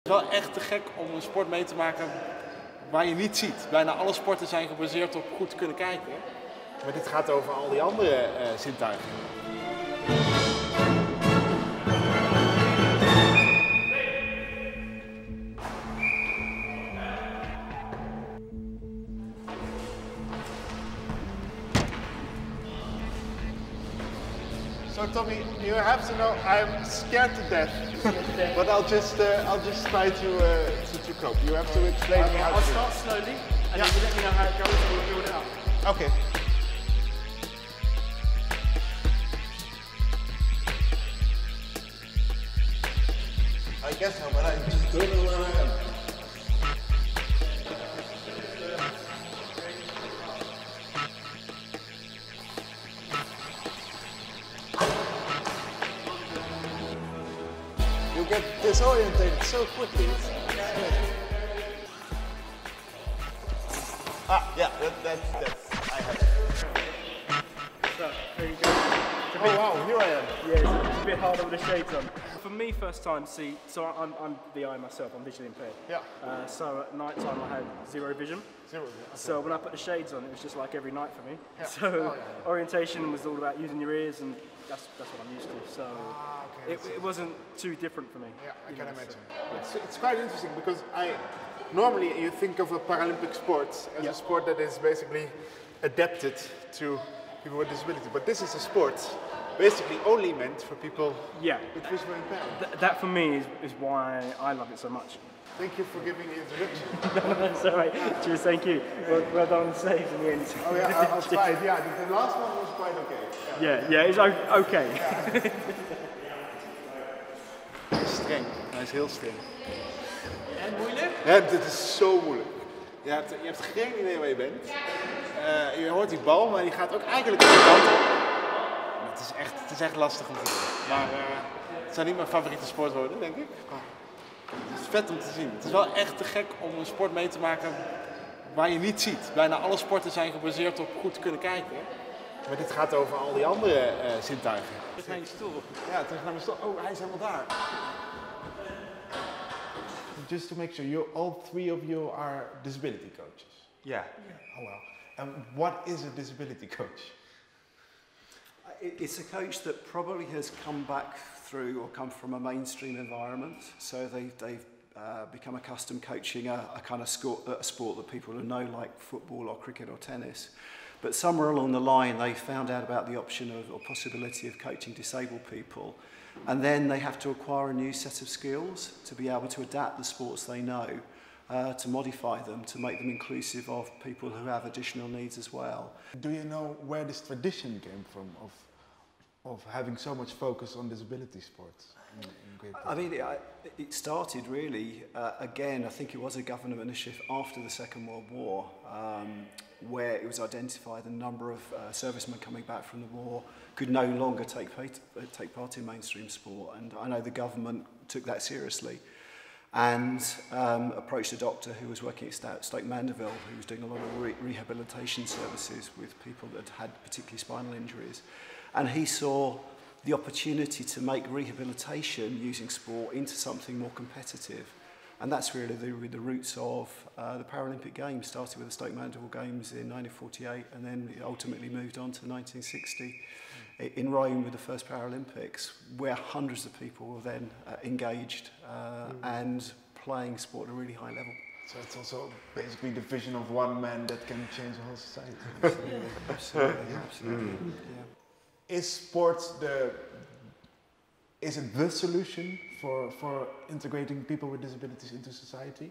Het is wel echt te gek om een sport mee te maken waar je niet ziet. Bijna alle sporten zijn gebaseerd op goed kunnen kijken. Maar dit gaat over al die andere zintuigingen. So Tommy, you have to know I'm scared to death, but I'll just try to cope. You have to explain me how to do it. I'll start slowly, and then you let me know how it goes, and we'll build it up. Okay. I guess so, but I just don't know where I am. You get disorientated so quickly. Yeah, that's I have it. So, there you go. Oh wow, here I am. Yeah, it's a bit harder with the shades on. For me, first time, so I'm VI myself, I'm visually impaired. Yeah. So at night time I had zero vision. Zero vision. Okay. So when I put the shades on, it was just like every night for me. Yeah. So orientation was all about using your ears, and that's what I'm used to. So okay, it wasn't too different for me. Yeah, I can imagine. So, it's quite interesting because normally you think of a Paralympic sport as a sport that is basically adapted to people with disability, but this is a sport basically only meant for people with visual impairment. That for me is why I love it so much. Thank you for giving the introduction. That's all right. Cheers, thank you. Well done on the saves in the end. Oh yeah, I'll try it. Yeah, the last one was quite okay. Yeah, it's okay. Hij is streng. Hij is heel streng. En moeilijk? Ja, dit is zo moeilijk. Je hebt geen idee waar je bent. Je hoort die bal, maar die gaat ook eigenlijk de kant op. Het is echt lastig om te doen. Maar het zou niet mijn favoriete sport worden, denk ik. Het is vet om te zien. Het is wel echt te gek om een sport mee te maken waar je niet ziet. Bijna alle sporten zijn gebaseerd op goed kunnen kijken. Maar dit gaat over al die andere zintuigen. Terug naar je stoel. Ja, terug naar mijn stoel. Oh, hij is helemaal daar. Just to make sure, all three of you are disability coaches. Yeah. Oh well. And what is a disability coach? It's a coach that probably has come back through or come from a mainstream environment. So they've become accustomed coaching a kind of sport that people know, like football or cricket or tennis. But somewhere along the line, they found out about the option or possibility of coaching disabled people. And then they have to acquire a new set of skills to be able to adapt the sports they know, to modify them, to make them inclusive of people who have additional needs as well. Do you know where this tradition came from of having so much focus on disability sports in Great Britain? I mean, it started really, again, I think it was a government initiative after the Second World War, where it was identified the number of servicemen coming back from the war could no longer take part in mainstream sport, and I know the government took that seriously and approached a doctor who was working at Stoke Mandeville, who was doing a lot of rehabilitation services with people that had particularly spinal injuries, and he saw the opportunity to make rehabilitation using sport into something more competitive. And that's really the roots of the Paralympic Games. Started with the Stoke Mandeville Games in 1948 and then ultimately moved on to 1960 in Rome with the first Paralympics, where hundreds of people were then engaged and playing sport at a really high level. So it's also basically the vision of one man that can change the whole society. Absolutely, absolutely. Yeah. Is sports is it the solution for integrating people with disabilities into society?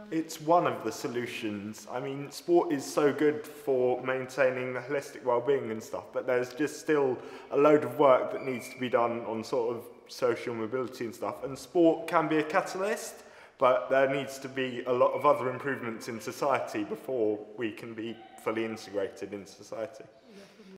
It's one of the solutions. I mean, sport is so good for maintaining the holistic well-being and stuff, but there's just still a load of work that needs to be done on sort of social mobility and stuff. And sport can be a catalyst, but there needs to be a lot of other improvements in society before we can be fully integrated in society.